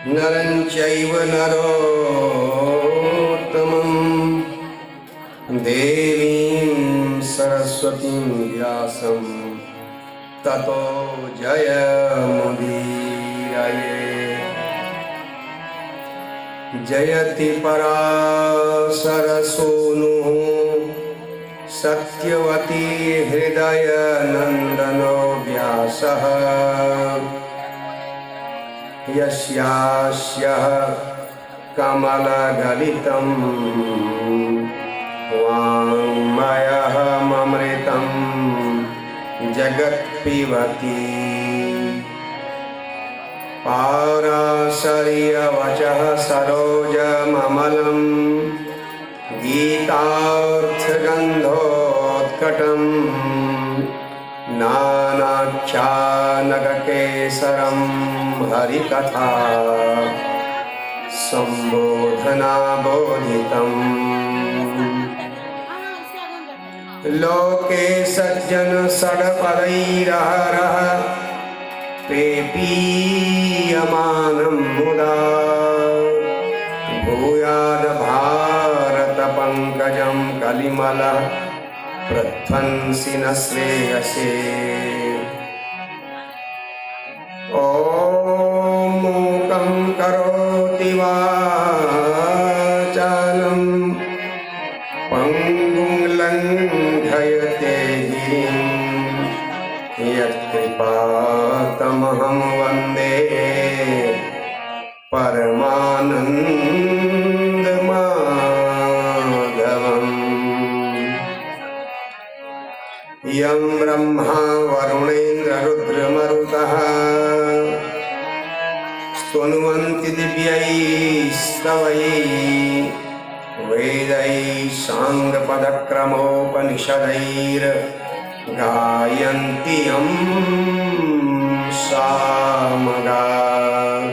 नरं चैव नरोत्तमं देवीं सरस्वतीं व्यासं ततो जयमुदीरये। जयति पराशरसूनुः सत्यवती हृदयनन्दनो व्यासः। यस्यास्यः कमलगलितं वाङ्मयममृतं जगत्पिबति। पाराशर्यवचः सरोजममलं गीतार्थगन्धोत्कटं नानाख्यानककेसरं हरिकथा सम्बोधनाबोधितम्। लोके सज्जन षड्पदैरहरः पेपीयमानं मुदा भूयाद भारत पंकजं कलिमलः प्रध्वंसि न श्रेयसे। ॐ मूकं करोति वाचालं पङ्गुं लङ्घयते गिरिं यत्कृपातमहं वन्दे परमानन्दमाधवम्। यं ब्रह्मा वरुणेन्द्ररुद्रमरुतः स्तुन्वन्ति दिव्यैस्तवैः वेदैः साङ्गपदक्रमोपनिषदैर्गायन्ति यं सामगाः।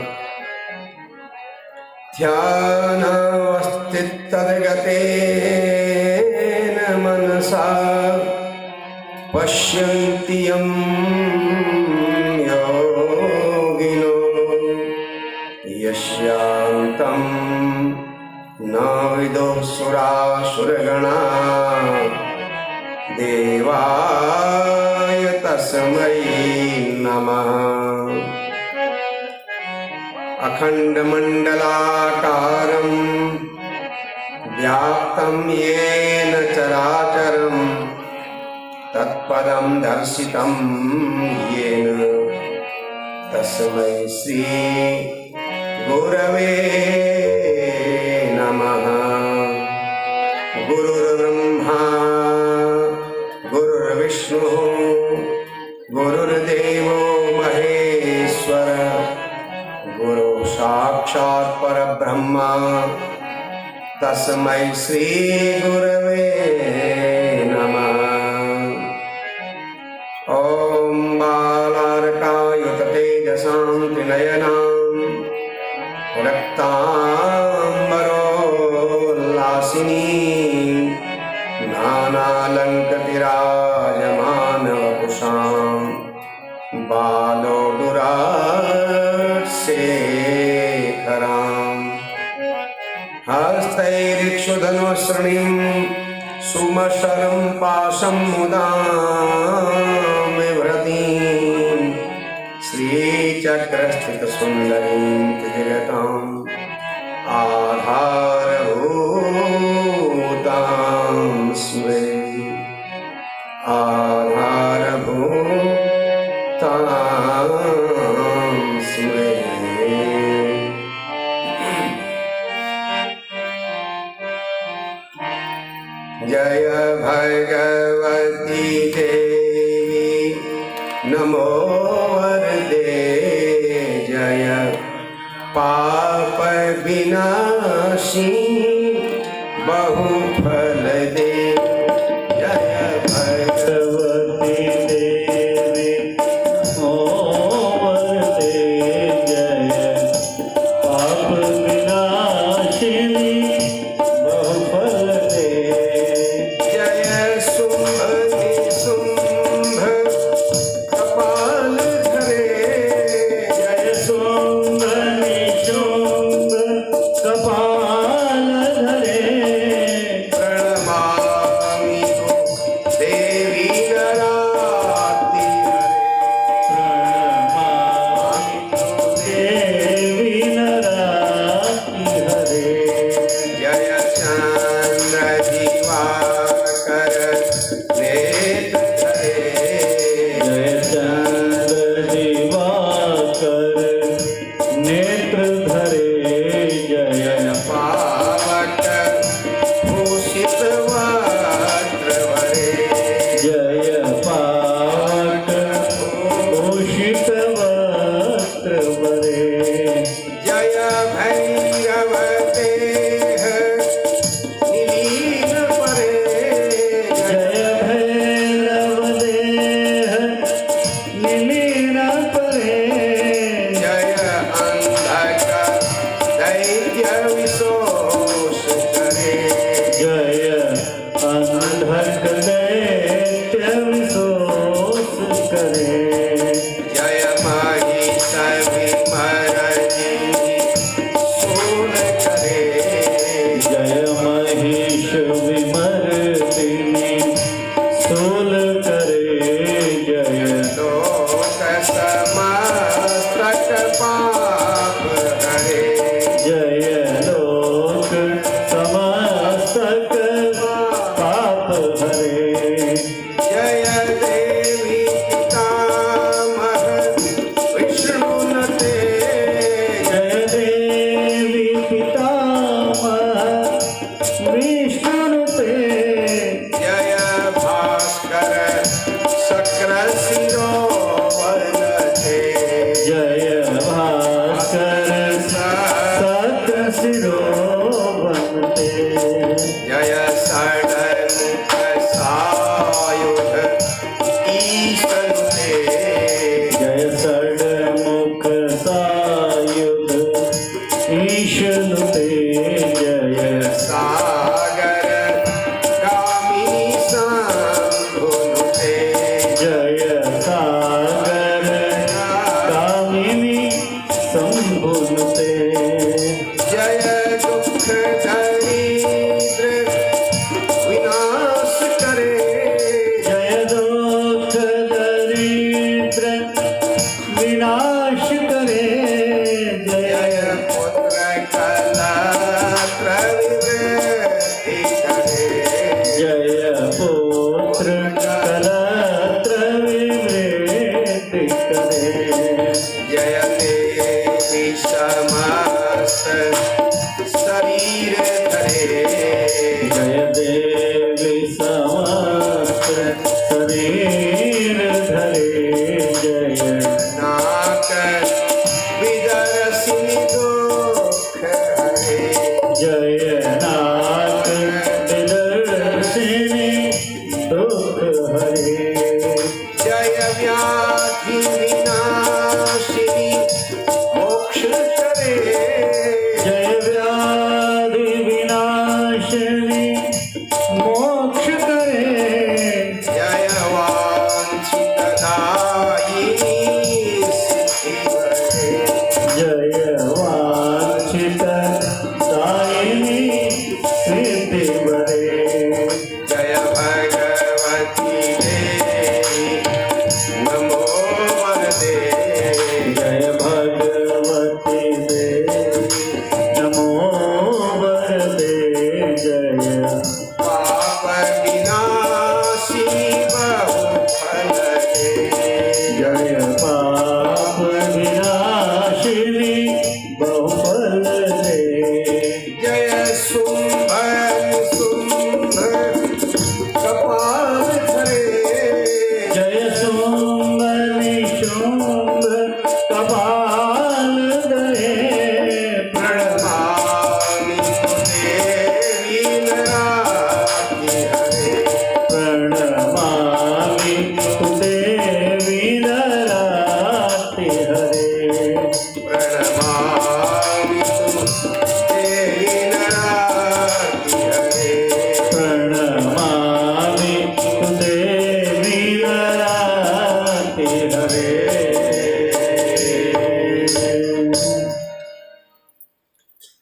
ध्यानावस्थितगतेन मनसा पश्यन्ति यं योगिनो यस्यान्तं न विदुः सुरासुरगणाः देवाय तस्मै नमः। अखण्डमण्डलाकारं व्याप्तं येन चराचरं तत्पदं दर्शितं येन तस्मै श्री गुरवे नमः। गुरुर्ब्रह्मा गुरुर्विष्णुः गुरुर्देवो महेश्वर गुरु साक्षात् परब्रह्म तस्मै श्री गुरवे नमः। ॐ बालार्कायुततेजसां त्रिनयनां रक्ताम्बरोल्लासिनी नानालङ्कृतिराजमानवपुषां बालोदुराशेखरां हस्तैरिक्षुधनुसृणीं सुमशलं पाशं मुदा बिभ्रतीं श्रीचक्रस्थितसुन्दरीं त्रिजगताम् आधारभूतां स्मृति आधारभूतां स्मृति। जय भगवती देवी नमो वरदे जय पाप विनाशी बहुफल दे। जय भगवती देवी नमो वरदे जय पाप विनाशिनी बहुफल दे। जय शुंभ निशुंभ कपाल धरे जय शुंभ निशुंभ जय भैरव देह नीलीन परे जय भैरव देह नीलीन परे जय अंधक दैत्य विशोष करे जय अंधक दैत्य विशोष करे जय महिष विमरजी सून करे जय महिष विमर्दिनी सूल करे जय लोक समस्तक पाप हरे जय लोक समस्तक पाप हरे जय देवी पितामह विष्णुनते जय देवी पितामह विष्णुते जय भास्कर शक्र शिरोवनते जय भास्कर सत शिरोवन्ते जय षड्मुख सायुध ईशनुते जय षड्मुख सायुध ईशनुते जय सागर गामी शंभुनुते जय सागर कामिनी शंभुनुते जय दुख दरिद्र विनाश करे जय दुख दरिद्र विनाश करे जय जय पुत्र कलत्र विवृद्धि करे जय पुत्र कलत्र विवृद्धि करे जय देवी समस्त शरीर धरे जय देवी समस्त शरीर धरे जय नाक विदर्शिनी दुख हरे जय नाथ विदर्शिनी दुख हरे जय व्याधि विनाशिनी मोक्ष करे जय व्याधि विनाशिनी मोक्ष करे जय वांछित दायिनी सिद्धि करे जय वांछित दायिनी सिद्धि वरे जय भगवती देवी नमो वरदे जय भगवती देवी नमो वरदे जय पाप विनाशी बहु फल दे जय पाप विनाशिनी बहुफल दे जय शुंभ शुंभ कपाल धरे जय शुंभ निशुंभ कपाल दे प्रणमामि देवी नराति हरे प्रणमामि देवी नराति हरे प्रणमामि देवी नराति हरे प्रणमामि देवी नराति हरे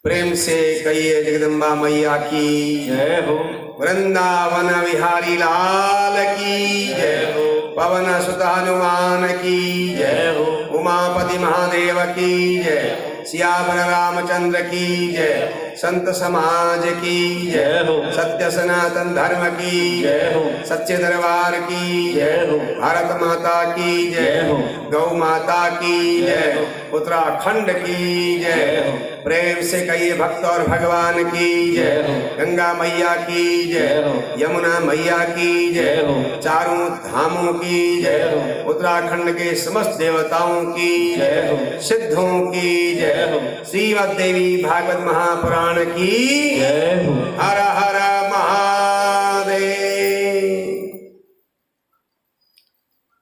प्रेम से कहिए जगदम्बा मैया की जय हो वृंदावन विहारी लाल की जय हो पवन सुत हनुमान की जय हो उमापति महादेव की जय सियावर रामचंद्र की जय संत समाज की जय जय हो सत्य सनातन धर्म की जय हो सच्चे दरबार की जय हो भारत माता की जय जय हो गौ माता की जय उत्तराखंड की जय। प्रेम से कहिए भक्त और भगवान की जय। गंगा मैया की जय, यमुना मैया की जय, चारों धामों की जय, उत्तराखंड के समस्त देवताओं की जय, सिद्धों की जय, श्रीमद् देवी भागवत महापुराण की जय। हर हर महादेव।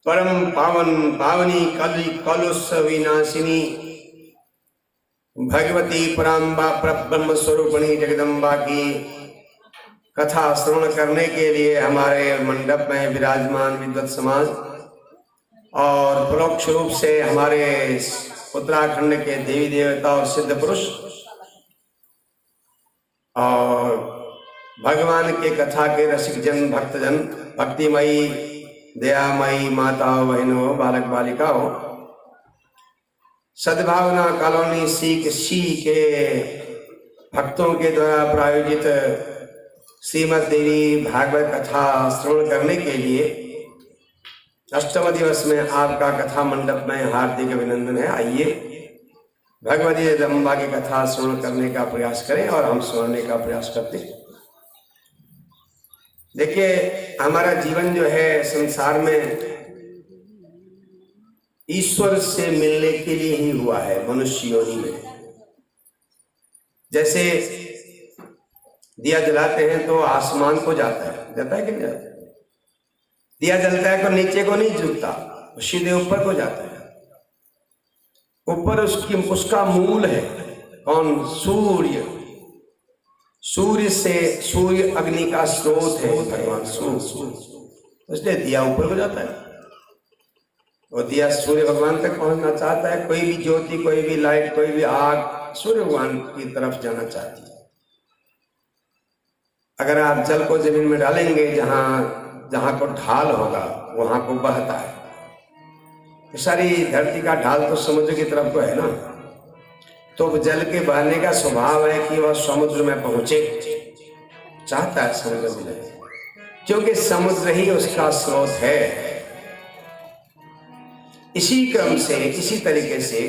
परम पावन पावनी कलि कलुष विनाशिनी भगवती पराम्बा ब्रह्म स्वरूपिणी जगदम्बा की कथा श्रवण करने के लिए हमारे मंडप में विराजमान विद्वत समाज और परोक्ष रूप से हमारे उत्तराखंड के देवी देवता और सिद्ध पुरुष और भगवान के कथा के रसिक जन भक्तजन, भक्तिमयी दयामयी माताओं बहनों बालक बालिकाओं, सद्भावना कॉलोनी सी के भक्तों के द्वारा प्रायोजित श्रीमद् देवी भागवत कथा श्रवण करने के लिए अष्टम दिवस में आपका कथा मंडप में हार्दिक अभिनंदन है। आइए भगवती जगदम्बा की कथा श्रवण करने का प्रयास करें और हम सुनने का प्रयास करते हैं। देखिए, हमारा जीवन जो है संसार में ईश्वर से मिलने के लिए ही हुआ है, मनुष्य योनि में। जैसे दिया जलाते हैं तो आसमान को जाता है कि नहीं जाता? दिया जलता है तो नीचे को नहीं झुकता, सीधे ऊपर को जाता है। ऊपर उसका मूल है कौन? सूर्य। सूर्य से, सूर्य अग्नि का स्रोत है भगवान सूर्य, इसलिए दिया ऊपर को जाता है और दिया सूर्य भगवान तक पहुंचना चाहता है। कोई भी ज्योति, कोई भी लाइट, कोई भी आग सूर्य भगवान की तरफ जाना चाहती है। अगर आप जल को जमीन में डालेंगे, जहां को ढाल होगा वहां को बहता है। तो सारी धरती का ढाल तो समुद्र की तरफ को है ना, तो जल के बहने का स्वभाव है कि वह समुद्र में पहुंचे, चाहता है समुद्र मिले, क्योंकि समुद्र ही उसका स्रोत है। इसी क्रम से, इसी तरीके से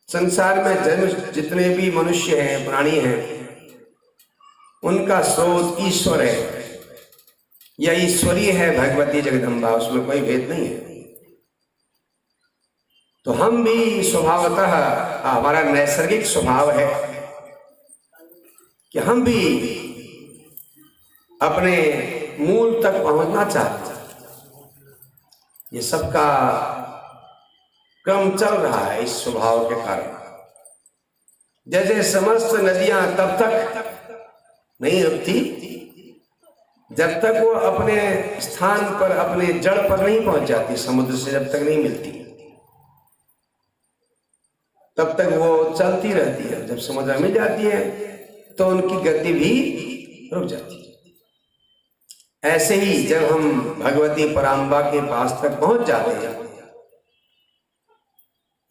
संसार में जन्म जितने भी मनुष्य हैं, प्राणी हैं, उनका स्रोत ईश्वर है या ईश्वरीय है भगवती जगदम्बा, उसमें कोई भेद नहीं है। तो हम भी स्वभावतः, हमारा नैसर्गिक स्वभाव है कि हम भी अपने मूल तक पहुंचना चाहते हैं। ये सबका क्रम चल रहा है इस स्वभाव के कारण। जैसे समस्त नदियां तब तक नहीं रुकती जब तक वो अपने स्थान पर, अपने जड़ पर नहीं पहुंच जाती, समुद्र से जब तक नहीं मिलती तब तक वो चलती रहती है। जब समुद्र मिल जाती है तो उनकी गति भी रुक जाती है। ऐसे ही जब हम भगवती पराम्बा के पास तक पहुंच जाते हैं,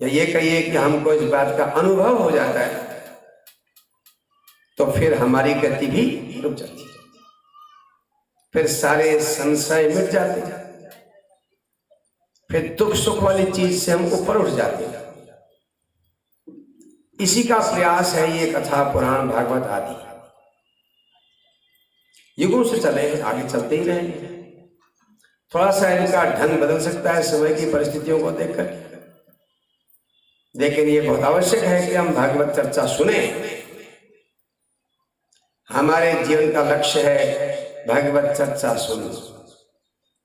या ये कहिए कि हमको इस बात का अनुभव हो जाता है, तो फिर हमारी गति भी रुक जाती है। फिर सारे संशय मिट जाते हैं, फिर दुख सुख वाली चीज से हम ऊपर उठ जाते हैं। इसी का प्रयास है ये कथा पुराण भागवत आदि। युगों से चले, आगे चलते ही रहेंगे। थोड़ा सा इनका ढंग बदल सकता है समय की परिस्थितियों को देखकर, लेकिन ये बहुत आवश्यक है कि हम भागवत चर्चा सुने। हमारे जीवन का लक्ष्य है भागवत चर्चा सुनना,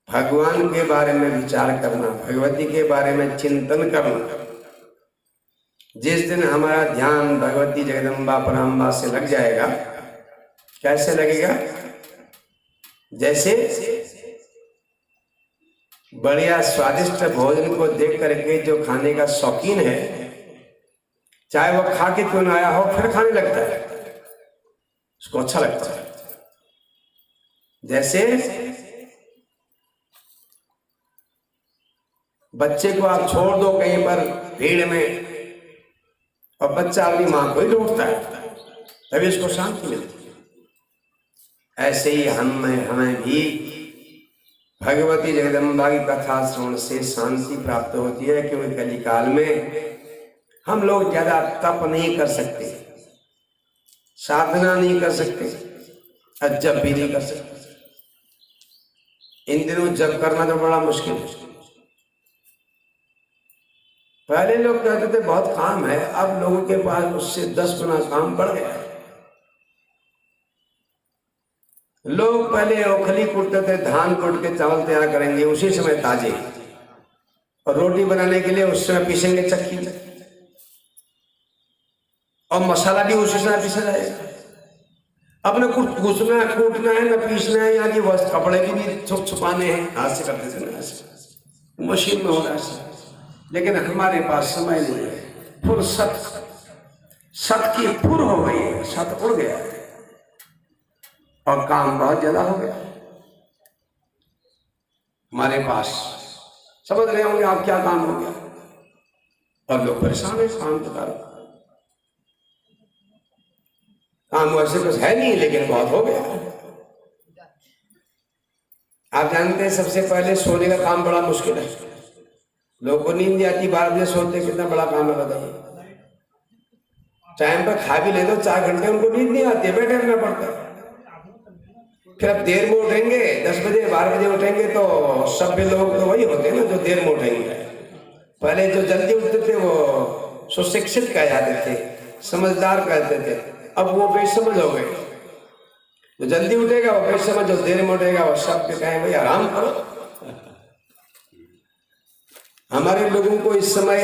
भगवान के बारे में विचार करना, भगवती के बारे में चिंतन करना। जिस दिन हमारा ध्यान भगवती जगदम्बा पराम्बा से लग जाएगा, कैसे लगेगा? जैसे बढ़िया स्वादिष्ट भोजन को देख करके जो खाने का शौकीन है, चाहे वो खा के क्यों ना आया हो, फिर खाने लगता है, उसको अच्छा लगता है। जैसे बच्चे को आप छोड़ दो कहीं पर भीड़ में और बच्चा अपनी मां को ही ढूंढता है, तभी उसको शांति मिलती है। ऐसे ही हमें भी भगवती जगदम्बा की कथा श्रवण से शांति प्राप्त होती है, क्योंकि कलिकाल में हम लोग ज्यादा तप नहीं कर सकते, साधना नहीं कर सकते, और जप भी नहीं कर सकते। इन दिनों जप करना तो बड़ा मुश्किल है। पहले लोग कहते थे बहुत काम है, अब लोगों के पास उससे 10 गुना काम बढ़ गया है। लोग पहले ओखली कूटते थे, धान कूट के चावल तैयार करेंगे उसी समय ताजे, और रोटी बनाने के लिए उस समय पीसेंगे चक्की में, और मसाला भी उसी समय पीसा जाएगा। अब न कुछ घुसना है, कूटना है, न पीसना है, यहाँ की वस्त्र कपड़े भी नहीं छुपाने हैं, हाथ से करते थे ना, मशीन में हो रहा है। लेकिन हमारे पास समय नहीं है, फुर्सत सत की फुर हो गई है, सत उड़ गया है और काम बहुत ज्यादा हो गया हमारे पास। समझ रहे होंगे आप क्या काम हो गया, और लोग परेशान है काम के कारण। काम वैसे कुछ है नहीं, लेकिन बहुत हो गया। आप जानते हैं सबसे पहले सोने का काम बड़ा मुश्किल है। लोगों को नींद आती, 12 बजे सोते, कितना बड़ा काम है बताइए। टाइम पर खा भी ले दो 4 घंटे, उनको नींद नहीं आती, बैठे रहना पड़ता है। फिर अब देर में उठेंगे, 10 बजे 12 बजे उठेंगे, तो सभ्य लोग तो वही होते हैं ना जो देर में उठेंगे। पहले जो जल्दी उठते थे वो सुशिक्षित कह जाते थे, समझदार कहते थे। अब वो बेसमझ हो गए। जो जल्दी उठेगा वो बेसमझ, जो देर में उठेगा वो सभ्य कहें भाई आराम करो। हमारे लोगों को इस समय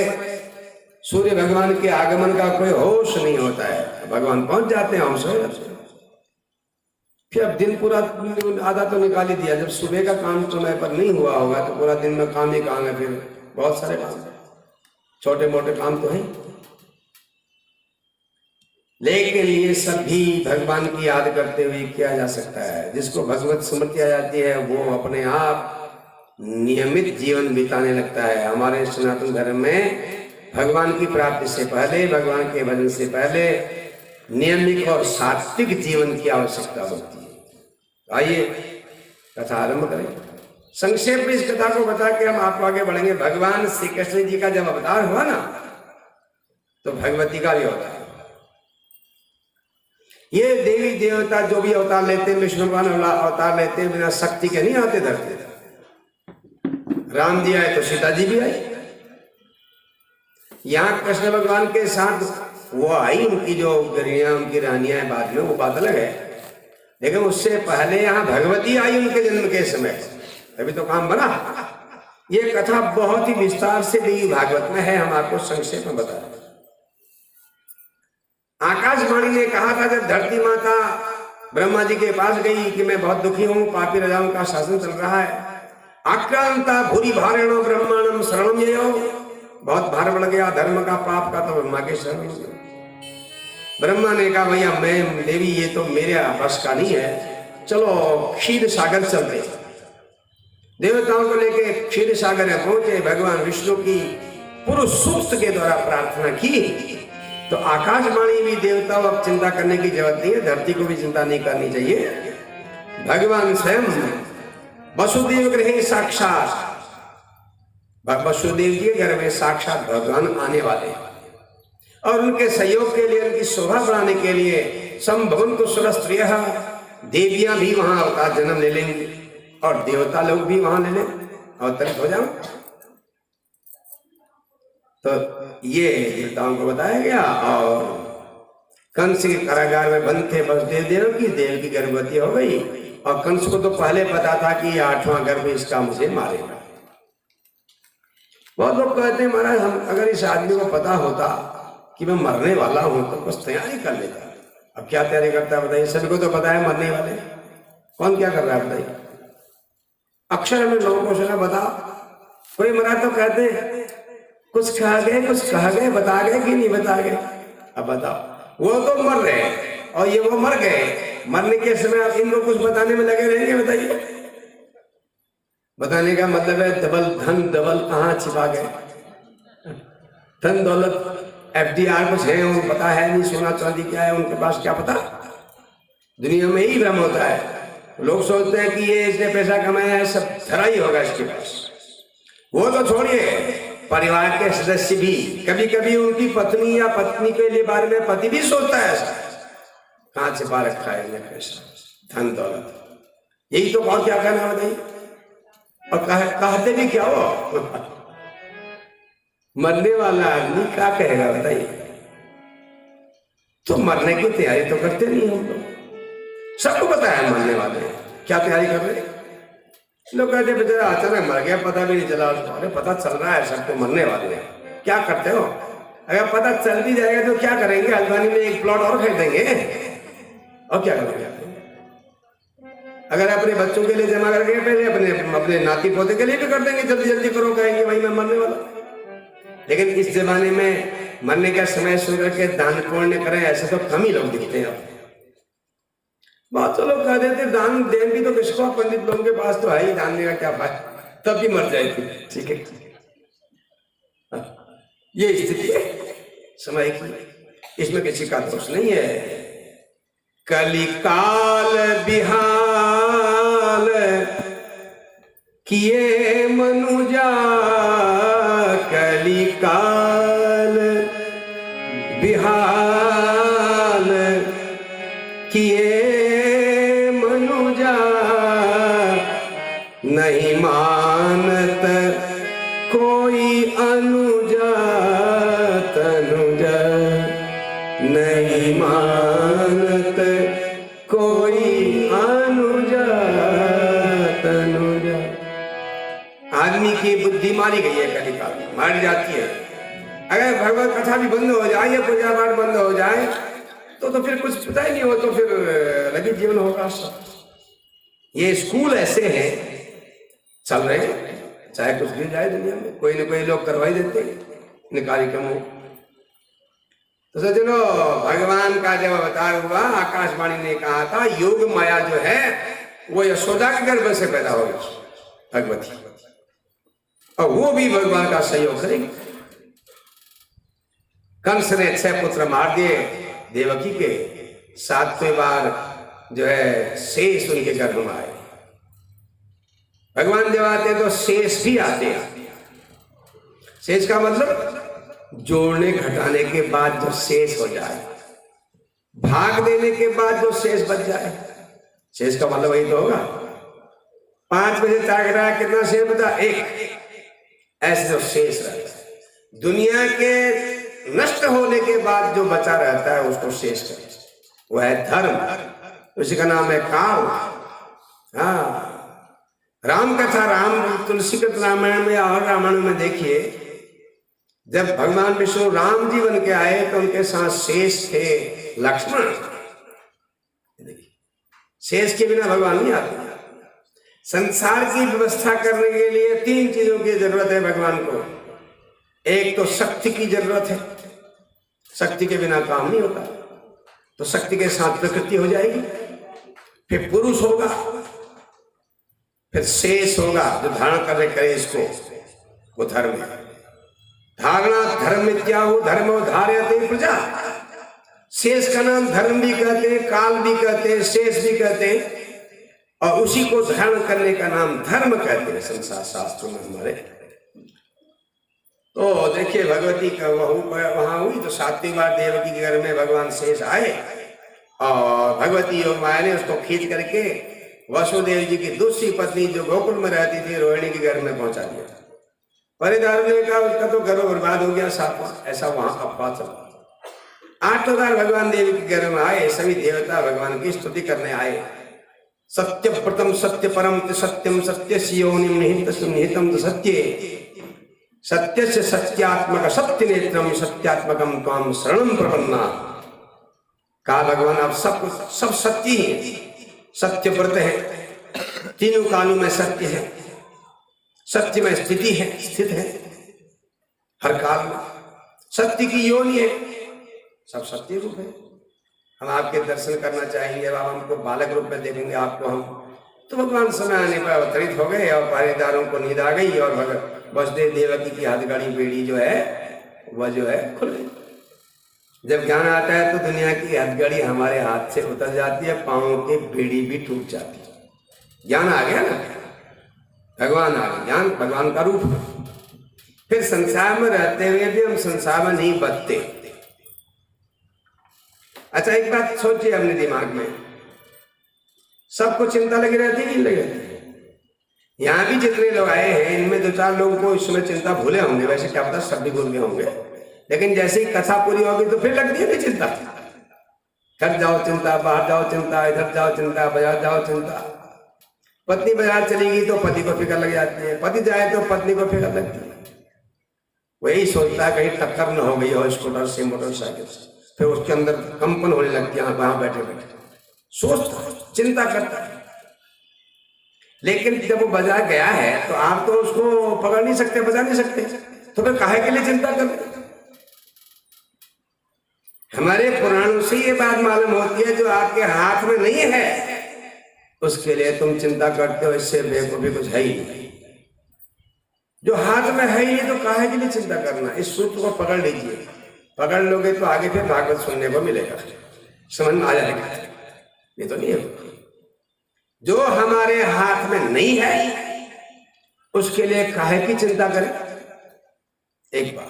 सूर्य भगवान के आगमन का कोई होश नहीं होता है। भगवान पहुंच जाते हैं, हम सो जाते हैं। फिर अब दिन पूरा आधा तो निकाल ही दिया। जब सुबह का काम समय पर नहीं हुआ होगा तो पूरा दिन में काम ही काम है। फिर बहुत सारे काम, छोटे मोटे काम तो हैं, लेकिन ये सभी भगवान की याद करते हुए किया जा सकता है। जिसको भगवत स्मृति आ जाती है वो अपने आप नियमित जीवन बिताने लगता है। हमारे सनातन धर्म में भगवान की प्राप्ति से पहले, भगवान के भजन से पहले नियमित और सात्विक जीवन की आवश्यकता होती है। आइए कथा आरंभ करें। संक्षेप में इस कथा को बता के हम आपको आगे बढ़ेंगे। भगवान श्री कृष्ण जी का जब अवतार हुआ ना, तो भगवती का भी अवतार। ये देवी देवता जो भी अवतार लेते हैं, विष्णु भगवान अवतार लेते हैं, बिना शक्ति के नहीं आते धरती। राम जी आए तो सीता जी भी आई। यहाँ कृष्ण भगवान के साथ वो आई, उनकी जो गरियां, उनकी रानियां हैं बाद में, वो बात अलग है। लेकिन उससे पहले यहाँ भगवती आई उनके जन्म के समय, तभी तो काम बना। ये कथा बहुत ही विस्तार से देवी भागवत में है, हम आपको संक्षेप में बता रहे हैं। आकाशवाणी ने कहा था जब धरती माता ब्रह्मा जी के पास गई कि मैं बहुत दुखी हूं, पापी राजाओं का शासन चल रहा है। आक्रांता भूरी भारेणो ब्रह्मांडम शरणम यो, बहुत भार बढ़ गया धर्म का, पाप का, तो ब्रह्मा के शरण में। ब्रह्मा ने कहा भैया मैं देवी ये तो मेरे बस का नहीं है, चलो क्षीर सागर चलते। देवताओं को लेके क्षीर सागर में पहुंचे। भगवान विष्णु की पुरुष सूक्त के द्वारा प्रार्थना की, तो आकाशवाणी भी देवताओं अब चिंता करने की जरूरत नहीं है, धरती को भी चिंता नहीं करनी चाहिए। भगवान स्वयं वसुदेव गृह साक्षात, वसुदेव जी के घर में साक्षात भगवान आने वाले हैं, और उनके सहयोग के लिए, उनकी शोभा बढ़ाने के लिए संभवन्तु सुरस्त्रियः, देवियां भी वहां अवतार जन्म ले लेंगे और देवता लोग भी वहां ले लें, अवतरित हो जाओ। तो ये देवताओं को बताया गया। और कंस के कारागार में बंद थे वसुदेव देव की गर्भवती हो गई, और कंस को तो पहले पता था कि 8वां गर्भ इसका मुझे मारेगा। बहुत लोग कहते हैं महाराज हम अगर इस आदमी को पता होता कि मैं मरने वाला हूं तो कुछ तैयारी कर लेता। अब क्या तैयारी करता है बताइए? सभी को तो पता है मरने वाले, कौन क्या कर रहा है बताइए? अक्षर में लोगों को सुना बता, कोई मरा तो कहते कुछ कहा गए बता गए कि नहीं बता गए। अब बताओ, वो तो मर रहे हैं और ये वो मर गए। मरने के समय आप इनको कुछ बताने में लगे रहेंगे बताइए? बताने का मतलब है डबल धन डबल कहाँ छिपा गए, धन दौलत FDR कुछ है, उनको पता है नहीं, सोना चांदी क्या है उनके पास क्या पता। दुनिया में ही भ्रम होता है। लोग सोचते हैं कि ये इसने पैसा कमाया है, सब धरा ही होगा इसके पास। वो तो छोड़िए, परिवार के सदस्य भी कभी कभी उनकी पत्नी या पत्नी के लिए बारे में पति भी सोचता है ऐसा, कहां छिपा रखा है ये पैसा, धन दौलत। यही तो बहुत क्या कहना बताइए। और कहते भी क्या हो मरने वाला आदमी क्या कहेगा बताइए। तो मरने की तैयारी तो करते नहीं हम लोग, सबको पता है मरने वाले हैं, क्या तैयारी कर रहे हैं। लोग कहते बेचारा अचानक मर गया, पता भी नहीं चला उसको। अरे पता चल रहा है सबको मरने वाले हैं, क्या करते हो। अगर पता चल भी जाएगा तो क्या करेंगे, हल्द्वानी में एक प्लॉट और खरीदेंगे और क्या करेंगे। अगर अपने बच्चों के लिए जमा करके पहले अपने नाती पोते के लिए भी कर देंगे, जल्दी जल्दी करो, कहेंगे भाई मैं मरने वाला। लेकिन इस जमाने में मरने का समय सुन करके दान पुण्य करें ऐसे तो कम ही लोग दिखते हैं। बहुत तो लोग कह देते दान दें भी तो किसको, पंडित लोगों के पास तो है ही, दान देने का क्या फायदा, तब भी मर जाएगी। ठीक है, ये स्थिति है समय की, इसमें किसी का दोष नहीं है। कलिकाल बिहाल किए मनुजा, कलिकाल बिहाल किए मनुजा, नहीं मानत कोई अनुजा तनुजा, नहीं मानत कोई अनुजा तनुजा। आदमी की बुद्धि मारी गई है, कलिकाल में मारी जाती है। अगर भगवत कथा भी बंद हो जाए या पूजा पाठ बंद हो जाए तो फिर कुछ पता ही नहीं हो, तो फिर लगी जीवन होगा सब। ये स्कूल ऐसे हैं चल रहे हैं, चाहे कुछ भी जाए दुनिया में, कोई न कोई लोग करवाई देते हैं इन कार्यक्रमों। तो सज्जनों, भगवान का जब अवतार हुआ, आकाशवाणी ने कहा था योग माया जो है वो यशोदा के गर्भ से पैदा होगी भगवती, और वो भी भगवान का सहयोग करेगी। कंस ने 6 पुत्र मार दिए देवकी के, 7वें बार जो है शेष उनके गर्भ में आए। भगवान जब आते तो शेष भी आते हैं। शेष का मतलब जोड़ने घटाने के बाद जो शेष हो जाए, भाग देने के बाद जो शेष बच जाए, शेष का मतलब वही तो होगा। 5 में से 4 घटाया कितना शेष बचा, 1। ऐसे जो शेष रहता है दुनिया के नष्ट होने के बाद जो बचा रहता है उसको शेष कहते हैं, वो है धर्म, उसी का नाम है काल। हाँ, राम कथा, राम तुलसीकृत रामायण में और रामायण में देखिए, जब भगवान विष्णु राम जी बन के आए तो उनके साथ शेष थे लक्ष्मण। शेष के बिना भगवान नहीं आते। संसार की व्यवस्था करने के लिए 3 चीजों की जरूरत है भगवान को। एक तो शक्ति की जरूरत है, शक्ति के बिना काम नहीं होता, तो शक्ति के साथ प्रकृति हो जाएगी, फिर पुरुष होगा, फिर शेष होगा जो धारण करने करे इसको, वो धर्म है। धारणा धर्म मिथ्याहु धर्मो धारयते प्रजा। शेष का नाम धर्म भी कहते हैं, काल भी कहते हैं, शेष भी कहते हैं, और उसी को धारण करने का नाम धर्म कहते हैं संसार शास्त्रों में हमारे। तो देखिए भगवती का वहां हुई तो 7वीं बार देवकी के घर में भगवान शेष आए, और भगवती योग माया ने उसको खींच करके वसुदेव जी की दूसरी पत्नी जो गोकुल में रहती थी रोहिणी के घर में पहुंचा दिया। परिदार ने कहा उसका तो घर बर्बाद हो गया, 7वां, ऐसा वहां अफवाह चला। 8वें बार भगवान देवी के घर में आए, सभी देवता भगवान की स्तुति करने आए। सत्य प्रथम सत्य परम सत्यम सत्य योनिम निहितम सत्ये सत्य से सत्यात्मक सत्य नेत्रम सत्यात्मकम त्वाम शरणम प्रपन्ना। कहा भगवान आप सब सत्य ही, सत्य व्रत है, तीनों कालों में सत्य है, सत्य में स्थिति है, स्थित है हर काल में, सत्य की योनि है, सब सत्य रूप है। हम आपके दर्शन करना चाहेंगे, अब हमको बालक रूप में देखेंगे आपको हम, तो भगवान समय आने पर अवतरित हो गए और पहरेदारों को नींद आ गई और वसुदेव देवकी की हथकड़ी बेड़ी जो है वह जो है खुल गई। जब ज्ञान आता है तो दुनिया की हथकड़ी हमारे हाथ से उतर जाती है, पांव की बेड़ी भी टूट जाती है। ज्ञान आ गया ना, भगवान आ गया, ज्ञान भगवान का रूप है। फिर संसार में रहते हुए भी हम संसार में नहीं बचते। अच्छा एक बात सोचिए अपने दिमाग में, सबको चिंता लगी रहती है कि नहीं लगी रहती है? यहाँ भी जितने लोग आए हैं इनमें 2-4 लोगों को इस समय चिंता भूले होंगे, वैसे क्या पता सब भी भूल गए होंगे, लेकिन जैसे ही कथा पूरी होगी तो फिर लगती है चिंता। घर जाओ चिंता, बाहर जाओ चिंता, इधर जाओ चिंता, बाजार जाओ चिंता। पत्नी बाजार चलेगी तो पति को फिक्र लग जाती है, पति जाए तो पत्नी को फिक्र लगती है। वही सोचता है कहीं टक्कर न हो गई हो स्कूटर से, मोटरसाइकिल से, फिर उसके अंदर कंपन होने लगती है वहां बैठे बैठे, सोचता है, चिंता करता है। लेकिन जब वो बाजार गया है तो आप तो उसको पकड़ नहीं सकते, बचा नहीं सकते, तो फिर काहे के लिए चिंता कर रहे? हमारे पुराणों से ये बात मालूम होती है, जो आपके हाथ में नहीं है उसके लिए तुम चिंता करते हो, इससे बेवकूफी कुछ है ही नहीं। जो हाथ में है ही नहीं तो काहे के लिए चिंता करना? इस सूत्र को पकड़ लीजिए, पकड़ लोगे तो आगे फिर भागवत सुनने को मिलेगा, समझ में आ जाएगा। ये तो नहीं है, जो हमारे हाथ में नहीं है उसके लिए काहे की चिंता करें, एक बात।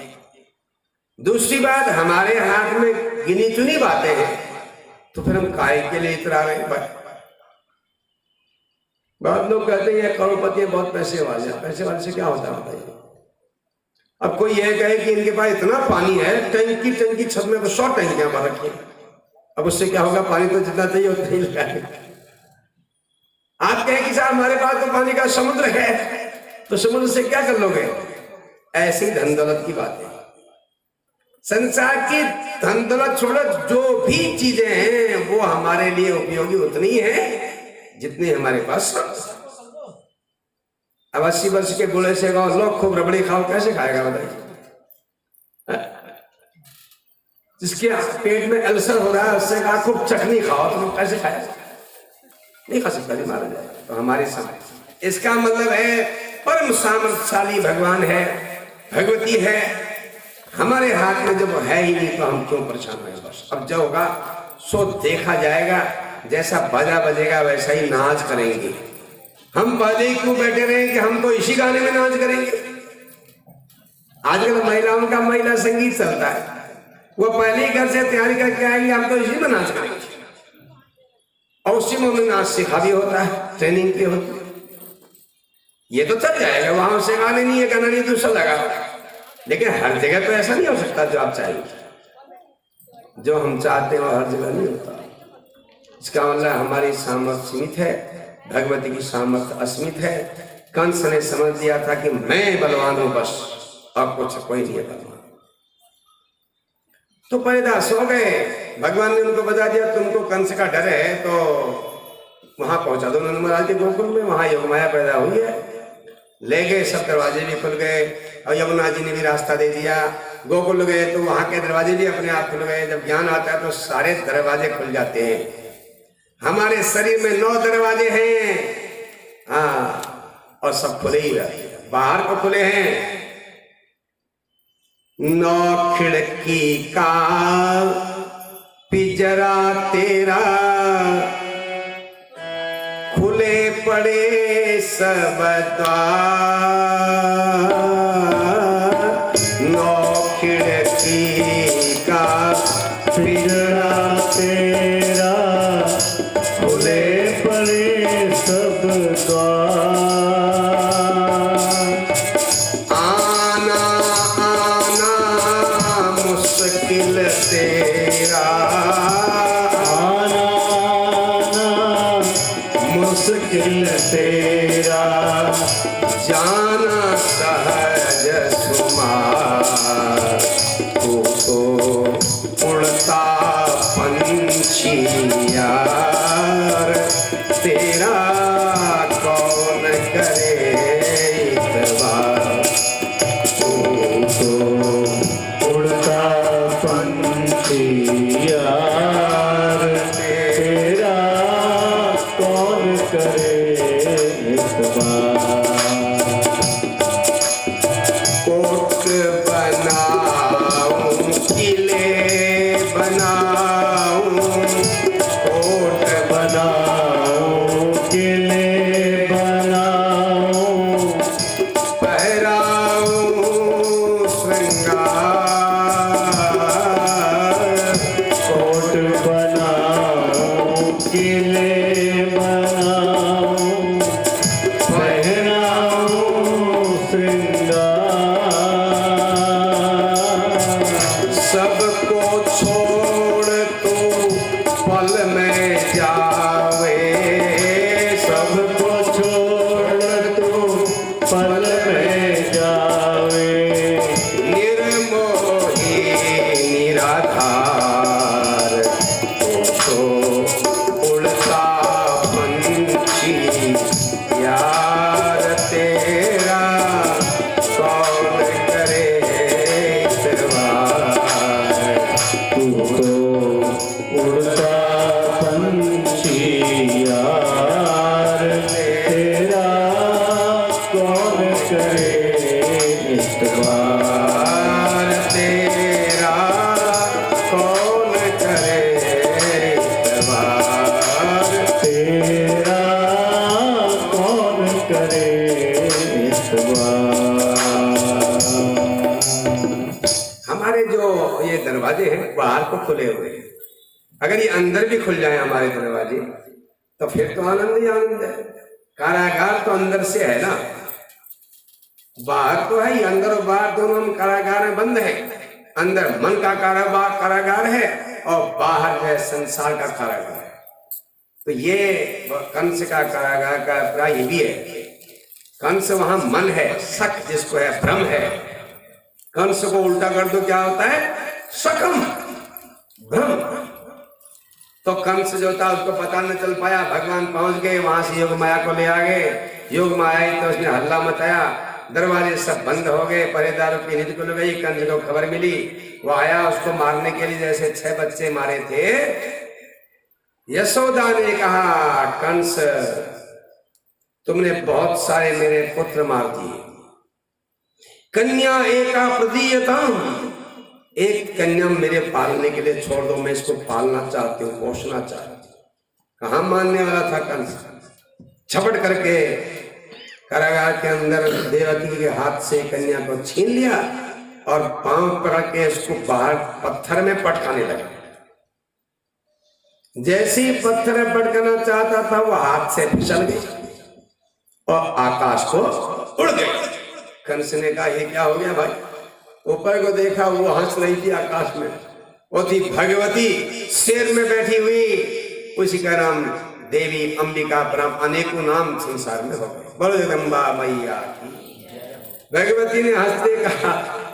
दूसरी बात, हमारे हाथ में गिनी चुनी बातें हैं तो फिर हम काहे के लिए इतरा रहे हैं? बहुत लोग कहते हैं करोड़पति है, बहुत पैसे वाले हैं। पैसे वाले से क्या होता है बताइए? अब कोई यह कहे कि इनके पास इतना पानी है, टंकी छत में तो 100 टंकियां भर रखी हैं, अब उससे क्या होगा? पानी तो जितना चाहिए उतना ही लगाए। आप कहें कि साहब हमारे पास तो पानी का समुद्र है, तो समुद्र से क्या कर लोगे? ऐसी धन दौलत की बात है। संसार की धन दौलत छोड़ो, जो भी चीजें हैं वो हमारे लिए उपयोगी उतनी है जितनी हमारे पास। अब 80 वर्ष के बूढ़े से कहो लो खूब रबड़ी खाओ, कैसे खाएगा बताइए? जिसके पेट में अल्सर हो रहा है उससे कहा खूब चटनी खाओ, तो कैसे खाएगा? नहीं खा सकता, नहीं मारा जाए। तो हमारे सामने इसका मतलब है परम सामर्थशाली भगवान है, भगवती है, हमारे हाथ में जब है ही नहीं तो हम क्यों परेशान हैं? बस अब जो होगा सो देखा जाएगा, जैसा बाजा बजेगा वैसा ही नाच करेंगे। हम पहले ही क्यों बैठे रहे कि हम तो इसी गाने में नाच करेंगे? आजकल महिलाओं का महिला संगीत चलता है, वो पहले ही घर से तैयारी करके आएंगे, हम तो इसी में नाच करेंगे। और उसी में नाच सिखा भी होता है, ट्रेनिंग भी होती है। ये तो चल जाएगा, वहां से गाने नहीं है, गाना नहीं दूसरा लगा, लेकिन हर जगह तो ऐसा नहीं हो सकता जो आप चाहिए। जो हम चाहते हैं वो हर जगह नहीं होता। इसका मतलब हमारी सामर्थ्य सीमित है, भगवती की सामर्थ्य असीमित है। कंस ने समझ लिया था कि मैं बलवान हूं बस, अब कुछ कोई नहीं है बलवान। तो परिदास हो गए, भगवान ने उनको बता दिया तुमको कंस का डर है तो वहां पहुंचा दो नंद महाराज के गोकुल में, वहां योगमाया पैदा हुई है। ले गए, सब दरवाजे भी खुल गए और यमुना जी ने भी रास्ता दे दिया। गोकुल गए तो वहां के दरवाजे भी अपने आप खुल गए। जब ज्ञान आता है तो सारे दरवाजे खुल जाते हैं। हमारे शरीर में 9 दरवाजे हैं, हाँ, और सब खुले ही रहते हैं। बाहर को खुले हैं 9 खिड़की का पिंजरा तेरा, खुले पड़े सब द्वार। 9 खिड़की का पिंजरा तेरा, खुले पड़े सब द्वार। आना आना मुश्किल तेरा, आना आना मुश्किल तेरा, जाना सहज सुमार। तू तो उड़ता पंछी यार, तेरा कौन करे इतबार। तू तो उड़ता पंछी यार, तेरा कौन करे इतबार। कोट बनाऊं किले बनाऊं, कोट बनाऊं किले छोड़ तू पल में जावे, सबको छोड़ तू पल में जावे, निर्मोही निराधार तो उड़ता पंछी यार तेरा कौन करे इतवार। तू तो उड़ता पंछी यार तेरा कौन करे इतबार, तेरा कौन करे इतबार। तेरा कौन करे इतबार। हमारे जो ये दरवाजे हैं बाहर को खुले हुए हैं, अगर ये अंदर भी खुल जाए हमारे दरवाजे तो फिर तो आनंद ही आनंद है। कारागार तो अंदर से है ना, बाहर तो है ही, अंदर और बाहर दोनों हम कारागार में बंद है। अंदर मन का कारागार है और बाहर जो है संसार का कारागार है। तो ये कंस का कारागार का अभिप्राय ये भी है। कंस वहां मन है, शक जिसको है, भ्रम है। कंस को उल्टा कर दो क्या होता है? शकम, भ्रम। तो कंस जो था उसको पता न चल पाया, भगवान पहुंच गए, वहां से योग माया को ले आ गए। योग माया आई तो उसने हल्ला मचाया, दरवाजे सब बंद हो गए, पहरेदारों की नींद खुल गई। कंस को खबर मिली, वो आया उसको मारने के लिए। जैसे 6 बच्चे मारे थे, यशोदा ने कहा, कंस तुमने बहुत सारे मेरे पुत्र मार दिए। कन्या एका प्रदीयताम, एक कन्या मेरे पालने के लिए छोड़ दो, मैं इसको पालना चाहती हूँ, पोषना चाहती हूँ। कहाँ मानने वाला था कंस। झपट करके कारागार के अंदर देवकी के हाथ से कन्या को छीन लिया और पांव पकड़ के उसको बाहर पत्थर में पटकाने लगा। जैसे ही पत्थर में पटकाना चाहता था वो हाथ से फिसल गई और आकाश को उड़ गई। कंस ने कहा ये क्या हो गया भाई? ऊपर को देखा, वो हंस रही थी आकाश में। वो थी भगवती, शेर में बैठी हुई। उसी का नाम देवी अंबिका, परम अनेकों नाम संसार में हो गए। बोलो जगदम्बा मैया की। भगवती ने हंसते कहा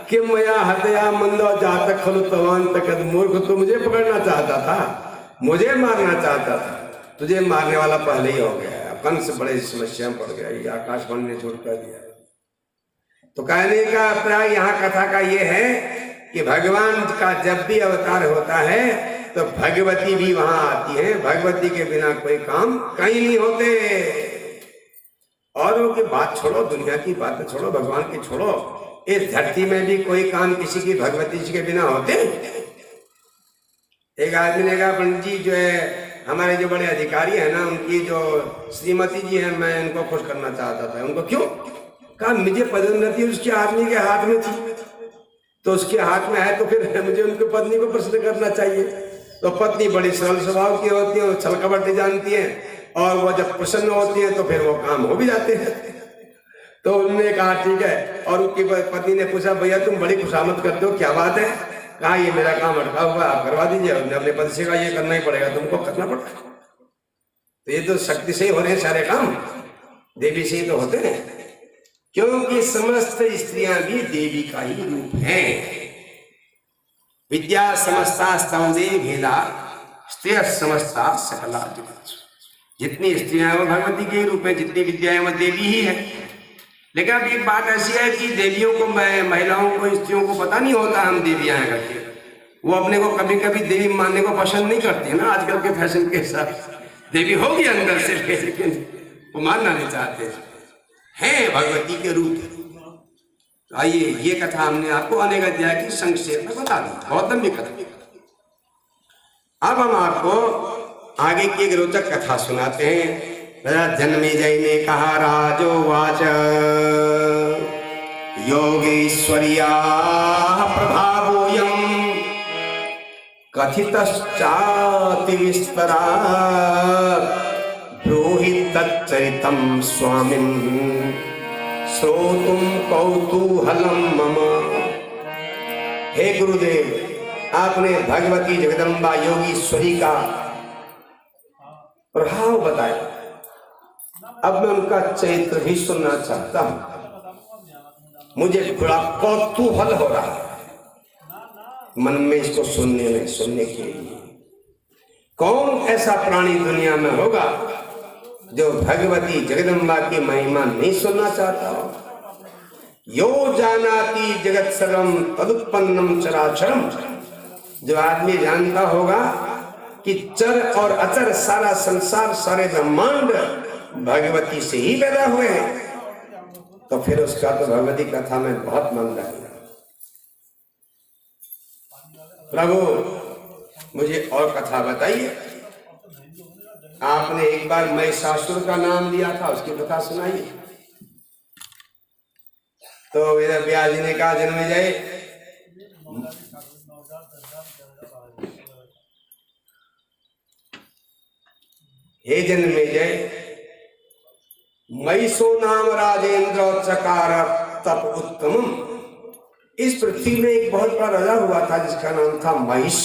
कि मया हतया मंदो जातक खलु तवान तकद, मूर्ख तू मुझे पकड़ना चाहता था, मुझे मारना चाहता था, तुझे मारने वाला पहले ही हो गया। कंस बड़े समस्या में पड़ गया, ये आकाशवाणी ने झूठ कर दिया। तो कहने का अभिप्राय यहाँ कथा का ये है कि भगवान का जब भी अवतार होता है तो भगवती भी वहां आती है। भगवती के बिना कोई काम कहीं नहीं होते। औरों की बात छोड़ो, दुनिया की बातें छोड़ो, भगवान की छोड़ो। इस धरती में भी कोई काम किसी की भगवती जी के बिना होते। एक आदमी ने कहा, पंडित जी जो है हमारे जो बड़े अधिकारी है ना, उनकी जो श्रीमती जी है, मैं उनको खुश करना चाहता था। उनको क्यों? कहा मुझे पदोन्नति उसके आदमी के हाथ में थी, तो उसके हाथ में है तो फिर मुझे उनकी पत्नी को प्रश्न करना चाहिए। तो पत्नी बड़ी सरल स्वभाव की होती है, वो छल कपट जानती है, और वो जब प्रसन्न होती है तो फिर वो काम हो भी जाते हैं। तो उन्होंने कहा ठीक है। और उनकी पत्नी ने पूछा, भैया तुम बड़ी खुशामद करते हो, क्या बात है? कहा ये मेरा काम अटका हुआ, आप करवा दीजिए। उन्होंने अपने पति से कहा ये करना ही पड़ेगा, तुमको करना पड़ेगा। तो ये तो शक्ति से ही हो रहे हैं सारे काम, देवी से ही तो होते हैं, क्योंकि समस्त स्त्रियां भी देवी का ही रूप है। विद्या समस्ता स्तवदे भेदा स्त्रिय समस्ता सकला जगत। जितनी स्त्रियां वो भगवती के रूप में, जितनी विद्याएं वो देवी ही है। लेकिन अब एक बात ऐसी है कि देवियों को, महिलाओं को, स्त्रियों को पता नहीं होता हम देवियां हैं करके। वो अपने को कभी कभी देवी मानने को पसंद नहीं करती है ना, आजकल के फैशन के हिसाब से। देवी होगी अंदर से, लेकिन वो मानना नहीं चाहते हैं भगवती के रूप। तो आइए, ये कथा हमने आपको अनेक अध्याय की संक्षेप में बता दी, बहुत लंबी कथा। अब हम आपको आगे की एक रोचक कथा सुनाते हैं। जन्मेजय ने कहा, राजोवाच योगेश्वर्या प्रभावोऽयं कथितश्चाति विस्तरात्, ब्रूहि तच्चरितं स्वामिन् श्रोतुं कौतूहलं मम। हे गुरुदेव, आपने भगवती जगदम्बा योगीश्वरी का प्रभाव बताया। अब मैं उनका चरित्र भी सुनना चाहता हूं। मुझे बड़ा कौतूहल हो रहा है मन में इसको सुनने के लिए। कौन ऐसा प्राणी दुनिया में होगा जो भगवती जगदम्बा की महिमा नहीं सुनना चाहता हो। यो जानाति जगत सर्वम तदुत्पन्नम चराचरम। जो आदमी जानता होगा कि चर और अचर सारा संसार सारे ब्रह्मांड भगवती से ही पैदा हुए हैं, तो फिर उसका तो भगवती कथा में बहुत मन लगेगा। प्रभु मुझे और कथा बताइए। आपने एक बार महिषासुर का नाम लिया था, उसकी कथा सुनाइए। तो वेद व्यास जी ने कहा जन्मेजय, हे जन्मेजय, महिषो नाम राजेंद्र चकार तप उत्तम। इस पृथ्वी में एक बहुत बड़ा राजा हुआ था जिसका नाम था महिष।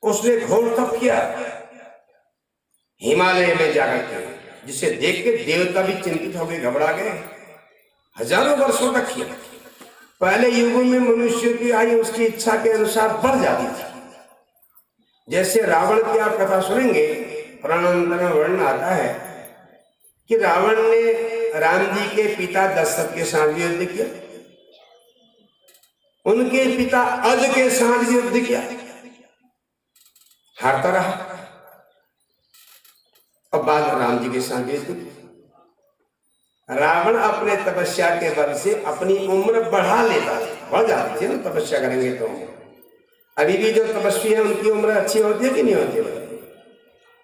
उसने घोर तप किया हिमालय में जाकर के, जिसे देख के देवता भी चिंतित हो गए, घबरा गए। हजारों वर्षों तक किया। पहले युगों में मनुष्य की आयु उसकी इच्छा के अनुसार बढ़ जाती थी। जैसे रावण की आप कथा सुनेंगे, पुराणांतर में वर्णन आता है कि रावण ने राम जी के पिता दशरथ के साथ भी युद्ध किया, उनके पिता अज के साथ भी युद्ध किया, हारता रहा। और बाद में राम जी के साथ भी युद्ध किया। रावण अपने तपस्या के बल से अपनी उम्र बढ़ा लेता था, बढ़ जाती थी ना तपस्या करेंगे तो। अभी भी जो तपस्वी है उनकी उम्र अच्छी होती है कि नहीं होती है?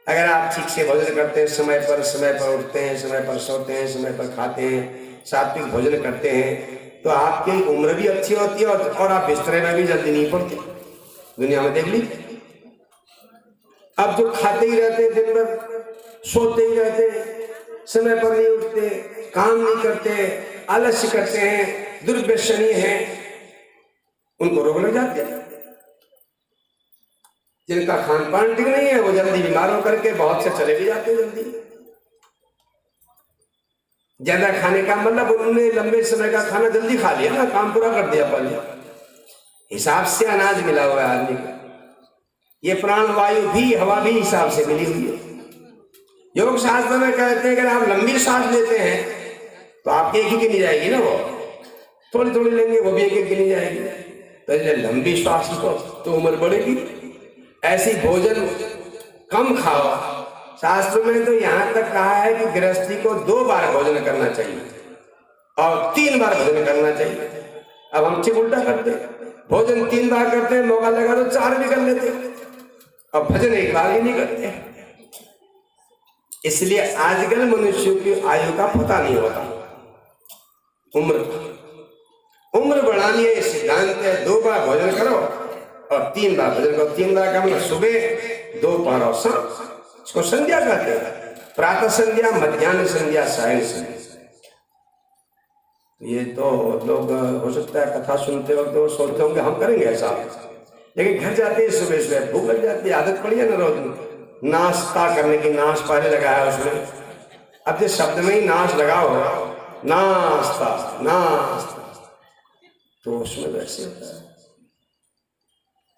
अगर आप ठीक से भोजन करते हैं, समय पर उठते हैं, समय पर सोते हैं, समय पर खाते हैं, सात्विक भोजन करते हैं, तो आपकी उम्र भी अच्छी होती है और आप बिस्तरे में भी जल्दी नहीं पड़ते। दुनिया में देख लीजिए, अब जो खाते ही रहते, दिन भर सोते ही रहते, समय पर नहीं उठते, काम नहीं करते, आलस्य करते हैं, दुर्व्यसनी हैं, उनको रोग लग जाते हैं। जिनका खान पान ठीक नहीं है वो जल्दी बीमार होकर के बहुत से चले भी जाते हैं जल्दी। ज्यादा खाने का मतलब उन्होंने लंबे समय का खाना जल्दी खा लिया ना, काम पूरा कर दिया पहले। हिसाब से अनाज मिला हुआ है आदमी को। ये प्राण वायु भी, हवा भी हिसाब से मिली हुई है। योग शास्त्र में कहते हैं कि अगर आप लंबी सांस लेते हैं तो आपकी एक ही गिनी जाएगी ना, वो थोड़ी थोड़ी लेंगे वो भी एक एक गिनी जाएगी। तो लंबी श्वास तो उम्र बढ़ेगी। ऐसी भोजन कम खाओ। शास्त्र में तो यहाँ तक कहा है कि गृहस्थी को 2 बार भोजन करना चाहिए और 3 बार भोजन करना चाहिए। अब हम ठीक उल्टा करते, भोजन 3 बार करते हैं, मौका लगा तो 4 भी कर लेते, और भजन 1 बार ही नहीं करते। इसलिए आजकल मनुष्यों की आयु का पता नहीं होता। उम्र बढ़ानी है, सिद्धांत है 2 बार भोजन करो और 3 बार भोजन करो। 3 बार का मतलब सुबह, दोपहर और शाम। इसको संध्या कहते हैं, प्रातः संध्या, मध्याह्न संध्या, सायं संध्या। ये तो लोग हो सकता है कथा सुनते वक्त तो सोचते होंगे हम करेंगे ऐसा, लेकिन घर जाते हैं सुबह सुबह भूख लग जाती है, आदत पड़ी है ना रोज नाश्ता करने की। नाश पहले लगाया उसमें, अब जिस शब्द में ही नाश लगा हो, नाश्ता नाश्ता, तो उसमें वैसे होता है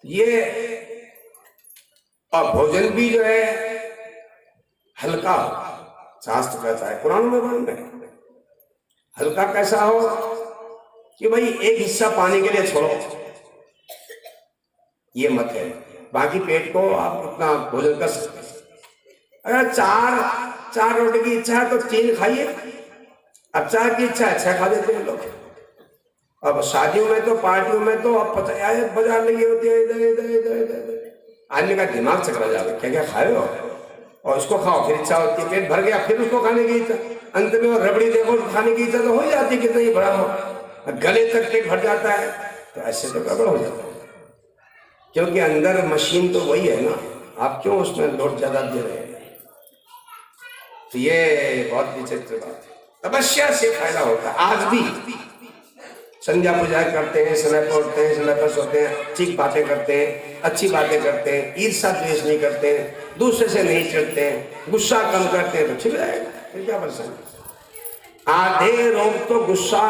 ये। और भोजन भी जो है हल्का, शास्त्र कहता है, पुराण में वर्णन है। हल्का कैसा हो कि भाई एक हिस्सा पानी के लिए छोड़ो, ये मत है, बाकी पेट को आप अपना भोजन कर सकते हैं। अगर चार रोटी की इच्छा है तो 3 खाइए। अब 4 की इच्छा है 6 खा देते हैं लोग। अब शादियों में तो, पार्टियों में तो अब पता है बाजार लगी होती है, इधर आदमी का दिमाग चकरा जाएगा, क्या क्या खाए हो और इसको खाओ, फिर इच्छा होती है, पेट भर गया फिर उसको खाने की इच्छा, अंत में और रबड़ी देखो खाने की इच्छा तो हो जाती है, कितना ही बड़ा हो, गले तक पेट भर जाता है। तो ऐसे तो गड़बड़ हो जाता है, क्योंकि अंदर मशीन तो वही है ना, आप क्यों उसमें लोड ज्यादा दे रहे हैं। तो ये बहुत विचित्र बात है। तपस्या से फायदा होता है। आज भी संध्या पूजा करते हैं, समय पर उठते हैं, समय पर सोते हैं, ठीक बातें करते हैं, अच्छी बातें करते हैं, ईर्ष्या द्वेष नहीं करते हैं, दूसरे से नहीं चिढ़ते हैं, गुस्सा कम करते हैं, तो ठीक रहेगा। फिर क्या परेशानी। आधे रोग तो गुस्सा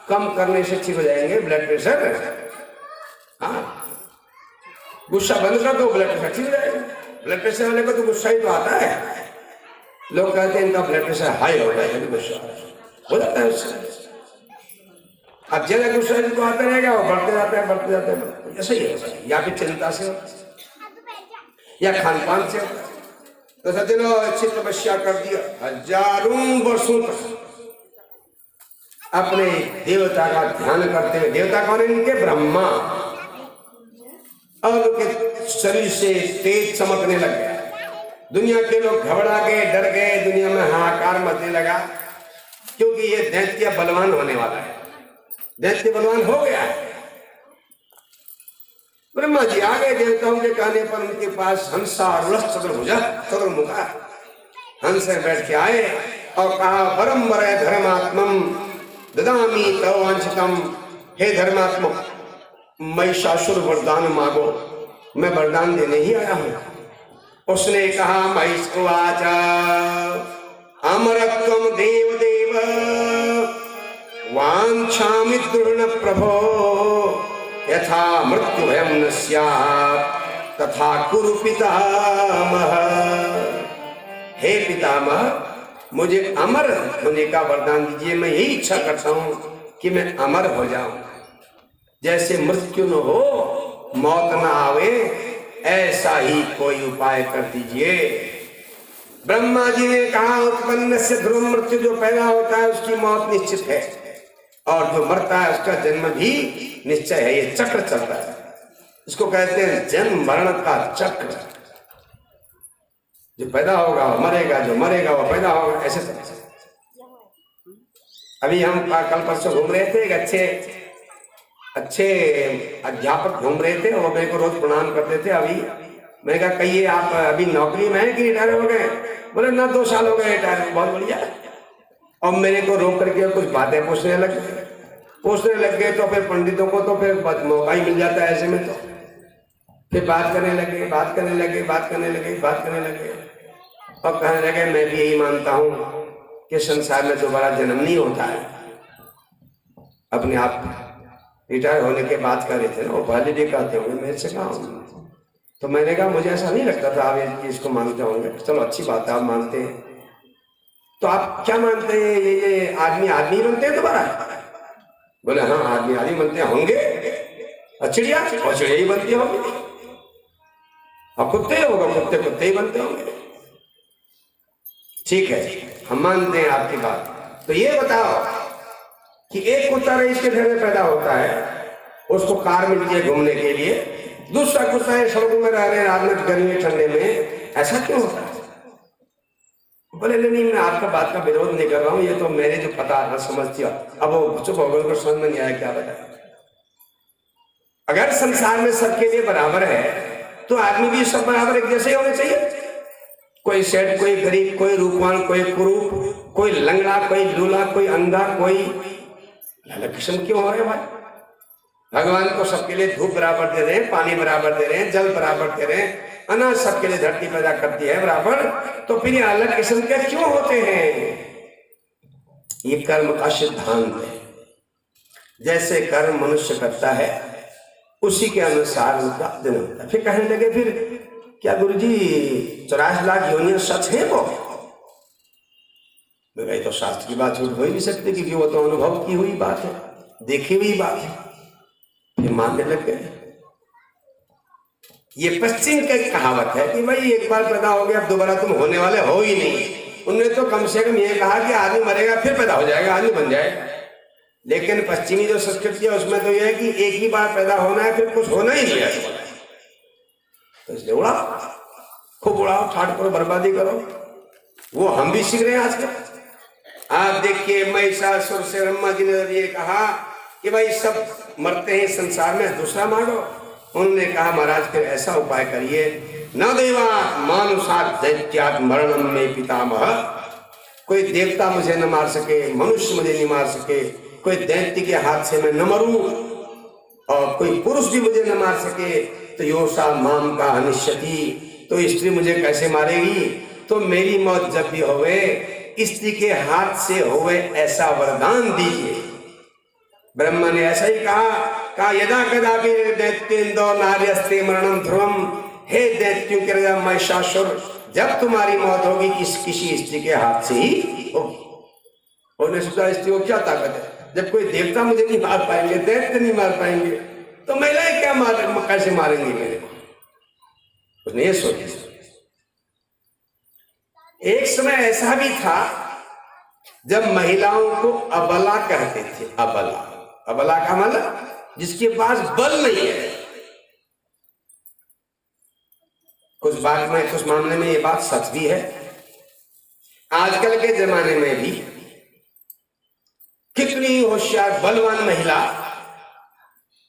कम करने से ठीक हो जाएंगे। ब्लड प्रेशर, हाँ, गुस्सा बंद कर दो, ब्लड प्रेशर ठीक हो जाएगा। ब्लड प्रेशर वाले को तो गुस्सा ही तो आता है। लोग कहते हैं इनका ब्लड प्रेशर हाई हो गया है, गुस्सा हो जाता है उससे। अब जगह गुस्सा जिनको आता रहेगा वो बढ़ते जाते हैं, बढ़ते जाते हैं। ऐसा ही होता है, या फिर चिंता से होता है या खान पान से होता है। तो सज्जनों, अच्छी तपस्या कर दिया, हजारों वर्षों तक अपने देवता का ध्यान करते हुए। देवता कौन है इनके? ब्रह्मा। और उनके शरीर से तेज चमकने लग गया। दुनिया के लोग घबरा गए, डर गए, दुनिया में हाहाकार मचने लगा, क्योंकि ये दैत्य बलवान होने वाला है। दैत्य बलवान हो गया है। ब्रह्मा जी आ गए देवताओं के कहने पर। उनके पास हंसा चतुर्भुजा चतुर्मुखा हंस बैठ के आए और कहा, परम वरय धर्मात्मम ददामी तव वांछितम। हे धर्मात्मा, महिषासुर वरदान मांगो, मैं वरदान देने ही आया हूं। उसने कहा, महिषवाच अमरत्वम देव देव वांछामि दृढ़ प्रभो यथा मृत्यु भयं न स्यात् तथा कुरु पितामह। हे पितामह, मुझे अमर होने का वरदान दीजिए। मैं यही इच्छा करता हूं कि मैं अमर हो जाऊं। जैसे मृत्यु न हो, मौत न आवे, ऐसा ही कोई उपाय कर दीजिए। ब्रह्मा जी ने कहा, उत्पन्न से ध्रुव मृत्यु, जो पैदा होता है उसकी मौत निश्चित है, और जो मरता है उसका जन्म भी निश्चय है। ये चक्र चलता है, इसको कहते हैं जन्म मरण का चक्र। जो पैदा होगा वो मरेगा, जो मरेगा वो पैदा होगा, ऐसे चलता है। अभी हम कल परसों घूम रहे थे, एक अच्छे अध्यापक घूम रहे थे और मेरे को रोज प्रणाम करते थे। अभी मैंने कहा, कहिए आप अभी नौकरी में हैं कि रिटायर हो गए? बोले ना, 2 साल हो गए रिटायर। बहुत बढ़िया। और मेरे को रोक करके कुछ बातें पूछने लग गए। तो फिर पंडितों को तो फिर मौका ही मिल जाता है ऐसे में। तो फिर बात करने लगे और कहने लगे, मैं भी यही मानता हूँ कि संसार में दोबारा जन्म नहीं होता है। अपने आप रिटायर होने के बात कर रहे थे ना, वो पहले भी कहते होंगे, मेरे से कहा। तो मैंने कहा, मुझे ऐसा नहीं लगता था आप इसको मानते होंगे। चलो अच्छी बात है, आप मानते हैं। तो आप क्या मानते हैं, ये आदमी बनते हैं दोबारा? बोले हाँ, आदमी बनते होंगे, और चिड़िया ही बनती होंगी, और कुत्ते ही बनते होंगे। ठीक है, हम मानते हैं आपकी बात। तो ये बताओ कि एक कुत्ता रईस के घर में पैदा होता है, उसको कार मिलती है घूमने के लिए, दूसरा कुत्ता है सड़क में रह रहे रात में, गर्मी ठंडे में, ऐसा क्यों होता है? बोले नहीं, मैं आपका बात का विरोध नहीं कर रहा हूं, ये तो मेरे जो पता समझती हो। अब वो चुप हो गए, उनको समझ में नहीं आया क्या बताया। अगर संसार में सबके लिए बराबर है तो आदमी भी सब बराबर एक जैसे ही होने चाहिए। कोई सेठ, कोई गरीब, कोई रूपवान, कोई कुरूप, कोई लंगड़ा, कोई लूला, कोई अंधा, कोई लक्षण क्यों हो रहे भाई? भगवान तो सबके लिए धूप बराबर दे रहे हैं, पानी बराबर दे रहे हैं, जल बराबर दे रहे हैं, अनाज सबके लिए धरती पैदा करती है बराबर। तो फिर ये अलग किस्म के क्यों होते हैं? ये कर्म का सिद्धांत है। जैसे कर्म मनुष्य करता है उसी के अनुसार उनका दिन होता है। फिर कहने लगे, फिर क्या गुरुजी 84 लाख योनियां सच है? वो मेरा तो शास्त्र की बात झूठ हो ही नहीं सकती, क्योंकि वो तो अनुभव की हुई बात है, देखी हुई बात है। फिर मानने लग गए। ये पश्चिम की कहावत है कि भाई एक बार पैदा हो गया, अब दोबारा तुम होने वाले हो ही नहीं। उन्होंने तो कम से कम ये कहा कि आदमी मरेगा फिर पैदा हो जाएगा, आदमी बन जाएगा। लेकिन पश्चिमी जो संस्कृति है उसमें तो यह है कि एक ही बार पैदा होना है, फिर कुछ होना ही नहीं है। तो इसलिए उड़ाओ, खूब उड़ाओ, ठाट करो, बर्बादी करो। वो हम भी सीख रहे हैं आजकल। आप देखिए, महिषासुर से ब्रह्मा जी ने ये कहा कि भाई सब मरते हैं संसार में, दूसरा मारो। उन्होंने कहा, महाराज फिर ऐसा उपाय करिए, न देवा मानुषात् दैत्यात् मरणम में पितामह। कोई देवता मुझे न मार सके, मनुष्य मुझे नहीं मार सके, कोई दैत्य के हाथ से मैं न मरूं और कोई पुरुष भी मुझे न मार सके तो योषा माम का अनिश्यति, तो स्त्री मुझे कैसे मारेगी? तो मेरी मौत जब भी होवे स्त्री के हाथ से होवे ऐसा वरदान दीजिए। ब्रह्मा ने ऐसा ही कहा यदा कदा भी दैत्येंदो नार्यस्ते मरणम ध्रुवम, हे दैत्यों के राजा महिषासुर, जब तुम्हारी मौत होगी किसी स्त्री के हाथ से ही होगी। उन्होंने सोचा स्त्री को क्या ताकत है, जब कोई देवता मुझे नहीं मार पाएंगे, दैत्य नहीं मार पाएंगे, तो महिलाएं क्या कैसे मारेंगी मेरे को? उसने ये सोचा। एक समय ऐसा भी था जब महिलाओं को अबला कहते थे। अबला का मतलब जिसके पास बल नहीं है। कुछ मामले में ये बात सच भी है। आजकल के जमाने में भी कितनी होशियार बलवान महिला,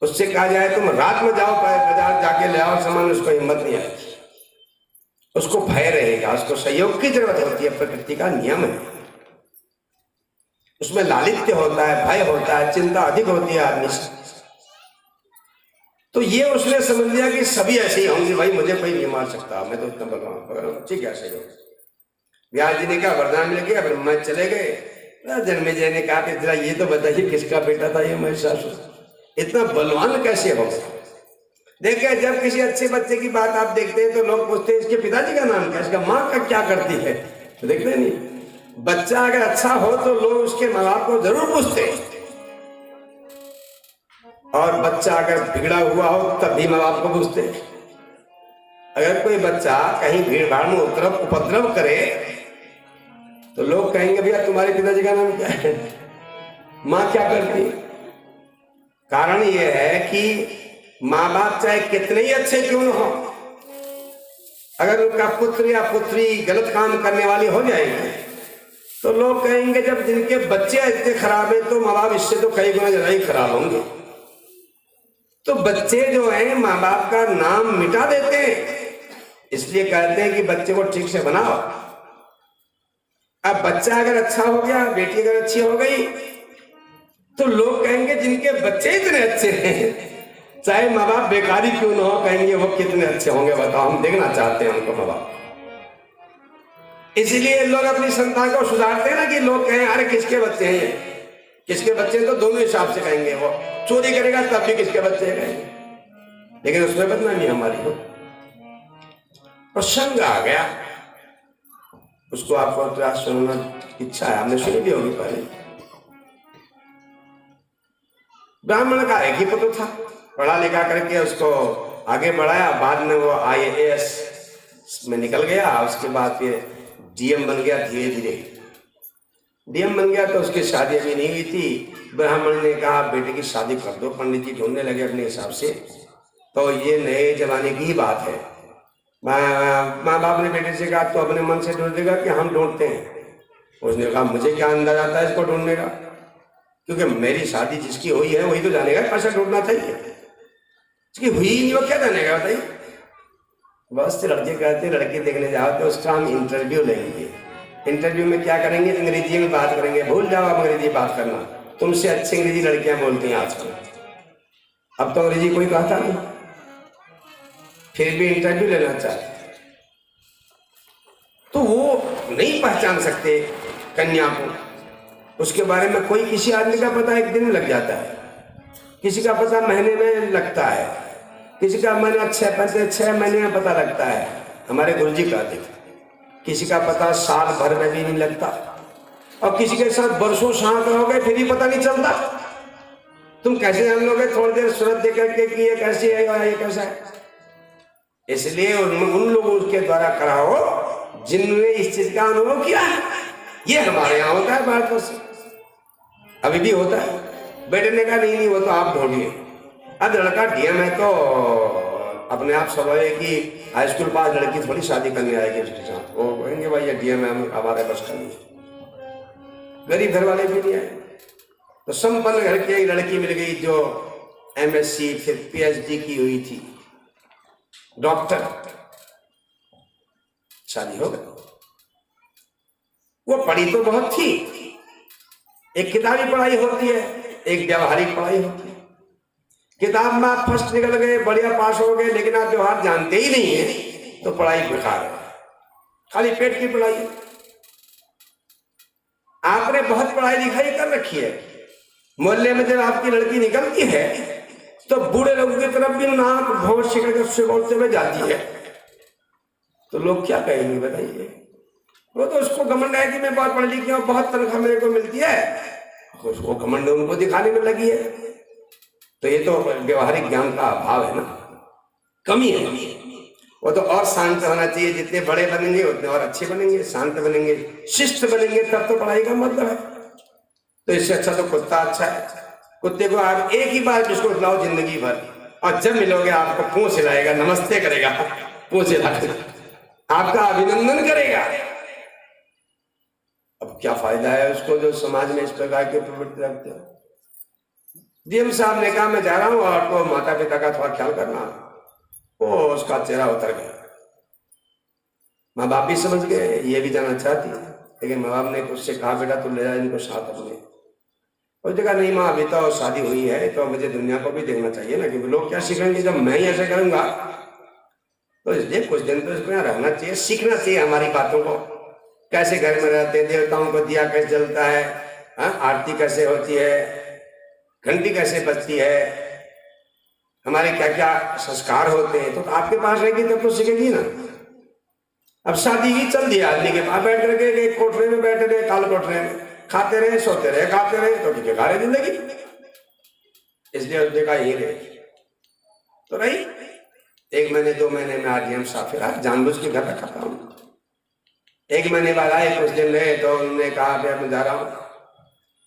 उससे कहा जाए तुम रात में जाओ बाजार जाके ले आओ सामान, उसको हिम्मत नहीं आएगी, उसको भय रहेगा, उसको सहयोग की जरूरत होती है। प्रकृति का नियम है, उसमें लालित्य होता है, भय होता है, चिंता अधिक होती है आदमी से। तो ये उसने समझ लिया कि सभी ऐसे ही होंगे, भाई मुझे कोई नहीं मार सकता, मैं तो इतना बलवान, ठीक है ऐसे ही। व्यास जी ने कहा वरदान मिल गया, ब्रह्मा चले गए। जन्मेजय ने कहा कि जरा ये तो बताइए किसका बेटा था ये महिषासुर, इतना बलवान कैसे हो गया? देखिए जब किसी अच्छे बच्चे की बात आप देखते हैं तो लोग पूछते हैं इसके पिताजी का नाम क्या, इसका माँ का क्या करती है, तो देखते नहीं। बच्चा अगर अच्छा हो तो लोग उसके माँ बाप को जरूर पूछते हैं, और बच्चा अगर बिगड़ा हुआ हो तब भी माँ बाप को पूछते हैं। अगर कोई बच्चा कहीं भीड़ भाड़ में उपद्रव करे तो लोग कहेंगे भैया तुम्हारे पिताजी का नाम क्या है, माँ क्या करती है? कारण यह है कि माँ बाप चाहे कितने ही अच्छे क्यों न हो, अगर उनका पुत्र या पुत्री गलत काम करने वाली हो जाएगी तो लोग कहेंगे जब जिनके बच्चे इतने खराब हैं तो माँ बाप इससे तो कई गुना ज्यादा ही खराब होंगे। तो बच्चे जो हैं माँ बाप का नाम मिटा देते हैं, इसलिए कहते हैं कि बच्चे को ठीक से बनाओ। अब बच्चा अगर अच्छा हो गया, बेटी अगर अच्छी हो गई तो लोग कहेंगे जिनके बच्चे इतने अच्छे हैं, चाहे माँ बाप बेकारी क्यों न हो, कहेंगे वो कितने अच्छे होंगे बताओ, हम देखना चाहते हैं उनको माँ बाप। इसलिए लोग अपनी संतान को सुधारते हैं ना, कि लोग कहें अरे किसके बच्चे हैं, किसके बच्चे हैं, तो दोनों हिसाब से कहेंगे। वो चोरी करेगा तब भी किसके बच्चे हैं कहेंगे, लेकिन उसमें बदनामी हमारी हो। प्रसंग आ गया, उसको आपको सुनना इच्छा है, आपने सुनी भी होगी पहले। ब्राह्मण का एक ही पुत्र था, पढ़ा लिखा करके उसको आगे बढ़ाया, बाद में वो IAS में निकल गया, उसके बाद फिर DM बन गया। धीरे धीरे DM बन गया तो उसकी शादी अभी नहीं हुई थी। ब्राह्मण ने कहा बेटे की शादी कर दो, पंडित जी ढूंढने लगे अपने हिसाब से। तो ये नए जमाने की ही बात है। माँ बाप ने बेटे से कहा तो अपने मन से ढूंढ देगा कि हम ढूंढते हैं। उसने कहा मुझे क्या अंदाजा आता है इसको ढूंढने का, क्योंकि मेरी शादी जिसकी हुई है वही तो जानेगा कैसा ढूंढना चाहिए, जिसकी हुई नहीं वो क्या जानेगा बताइए। बस से लड़के कहते लड़की देखने जाओ तो उसका हम इंटरव्यू लेंगे। इंटरव्यू में क्या करेंगे, अंग्रेजी में बात करेंगे। भूल जाओ आप अंग्रेजी बात करना, तुमसे अच्छी अंग्रेजी लड़कियां बोलती हैं आजकल। अब तो अंग्रेजी कोई कहता नहीं, फिर भी इंटरव्यू लेना चाहते, तो वो नहीं पहचान सकते कन्या को। उसके बारे में कोई किसी आदमी का पता एक दिन में लग जाता है, किसी का पता महीने में लगता है, किसी का महीना 6 महीने में पता लगता है। हमारे गुरुजी कहते थे किसी का पता साल भर में भी नहीं लगता, और किसी के साथ बरसों साथ रहोगे फिर भी पता नहीं चलता। तुम कैसे जान लोगे थोड़ी देर सूरत देख करके कि ये कैसी है या ये कैसा है? इसलिए उन लोगों के द्वारा कराओ जिन्होंने इस चीज का अनुभव किया है। ये हमारे यहाँ होता है भारतवर्ष, अभी भी होता है। बेटे ने कहा नहीं वो तो आप ढूंढिए। अब लड़का DM है तो अपने आप समझे कि हाई स्कूल पास लड़की थोड़ी शादी करने आएगी उसके साथ, वो कहेंगे भाई ये DM है हमारे बस का नहीं। गरीब घर वाले भी नहीं आए तो संपन्न घर की एक लड़की मिल गई जो MSc फिर PhD की हुई थी, डॉक्टर, शादी हो गई। वो पढ़ी तो बहुत थी, एक किताबी पढ़ाई होती है, एक व्यवहारिक पढ़ाई होती है। किताब में आप फर्स्ट निकल गए, बढ़िया पास हो गए, लेकिन आप व्यवहार जानते ही नहीं है तो पढ़ाई बेकार है, खाली पेट की पढ़ाई है। आपने बहुत पढ़ाई लिखाई कर रखी है, मोहल्ले में जब आपकी लड़की निकलती है तो बूढ़े लोगों की तरफ भी नाक भौं शिकड़ बोलते हुए जाती है, तो लोग क्या कहेंगे बताइए। वो तो उसको घमंड है कि मैं बहुत पढ़ लिखी हूँ, बहुत तनख्वाह मेरे को मिलती है, उसको घमंड उनको दिखाने में लगी है। तो ये तो व्यवहारिक ज्ञान का अभाव है ना, कमी है। वो तो और शांत होना चाहिए, जितने बड़े बनेंगे उतने और अच्छे बनेंगे, शांत बनेंगे, शिष्ट बनेंगे, तब तो पढ़ाई का मतलब है। तो इससे अच्छा तो कुत्ता अच्छा है। कुत्ते को आप एक ही बार जिसको खिलाओ जिंदगी भर, और जब मिलोगे आपको पूंछ हिलाएगा, नमस्ते करेगा, पूंछ हिलाएगा, आपका अभिनंदन करेगा। अब क्या फायदा है उसको जो समाज में इस प्रकार की प्रवृत्ति रखते हो। डीएम साहब ने कहा मैं जा रहा हूं, आपको माता पिता का थोड़ा ख्याल करना। वो उसका चेहरा उतर गया। माँ बाप भी समझ गए ये भी जाना चाहती है, लेकिन माँ बाप ने उससे कहा बेटा तुम ले जा इनको साथ अपने। उसने कहा नहीं माँ, अभी तो शादी हुई है तो मुझे दुनिया को भी देखना चाहिए ना, क्योंकि लोग क्या सीखेंगे जब मैं ही ऐसा करूंगा। तो इसलिए कुछ दिन तो इसको यहाँ रहना चाहिए, सीखना चाहिए हमारी बातों को, कैसे घर में रहते हैं, देवताओं को दिया कैसे जलता है, आरती कैसे होती है, घंटी कैसे बजती है, हमारे क्या क्या संस्कार होते हैं। तो आपके पास रहेगी तब तो सीखेगी ना। अब शादी ही चल दिया, आदमी के पास बैठ करके एक कोठरे में बैठे रहे, काल कोठरे में खाते रहे, सोते रहे, खाते रहे, तो बेकार है जिंदगी। इसलिए उसने कहा यही रहे। तो रही 1 महीने 2 महीने में आरडीएम साहब फिर जानबूझ के घर रखा था। 1 महीने बाद आए, कुछ दिन रहे तो उन्होंने कहा फिर मैं जा रहा हूँ।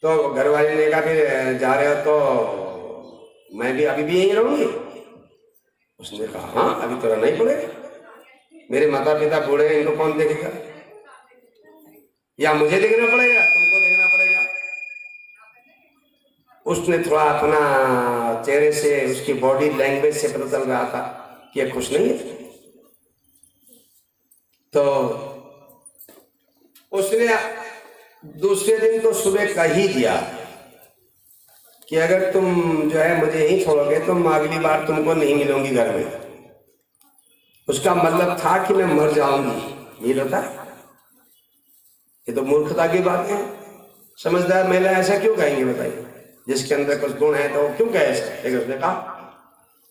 तो घर वाले ने कहा फिर जा रहे हो तो मैं भी अभी भी यहीं रहूंगी। उसने कहा हाँ अभी तो रहना ही पड़ेगा, मेरे माता पिता बूढ़े हैं, इनको कौन देखेगा, या मुझे देखना पड़ेगा, तुमको देखना पड़ेगा। उसने थोड़ा अपना चेहरे से, उसकी बॉडी लैंग्वेज से पता चल रहा था कि ये खुश नहीं है। तो उसने दूसरे दिन तो सुबह कह ही दिया कि अगर तुम जो है मुझे यहीं छोड़ोगे तो मैं अगली बार तुमको नहीं मिलूंगी घर में। उसका मतलब था कि मैं मर जाऊंगी। ये होता है, ये तो मूर्खता की बात है। समझदार महिला ऐसा क्यों कहेंगे बताइए, जिसके अंदर कुछ गुण है तो वो क्यों कहे ऐसा। लेकिन उसने कहा,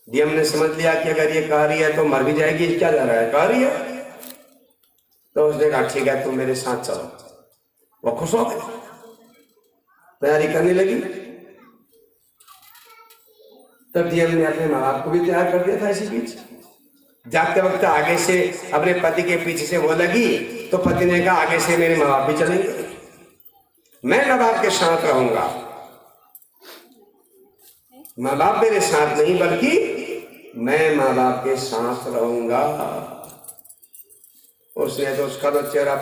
डीएम ने समझ लिया कि अगर ये कह रही है तो मर भी जाएगी, क्या जा रहा है, कह रही है। तो उसने कहा ठीक है तुम मेरे साथ चलो। वो खुश हो गए, तैयारी करने लगी। तब डीएम ने अपने माँ बाप को भी तैयार कर दिया था। इसी बीच जाते वक्त आगे से अपने पति के पीछे से वो लगी, तो पति ने कहा आगे से मेरे माँ बाप भी चलेंगे, मैं माँ बाप के साथ रहूंगा। माँ बाप मेरे साथ नहीं बल्कि मैं माँ बाप के साथ रहूंगा। उसने तो उसका तो चेहरा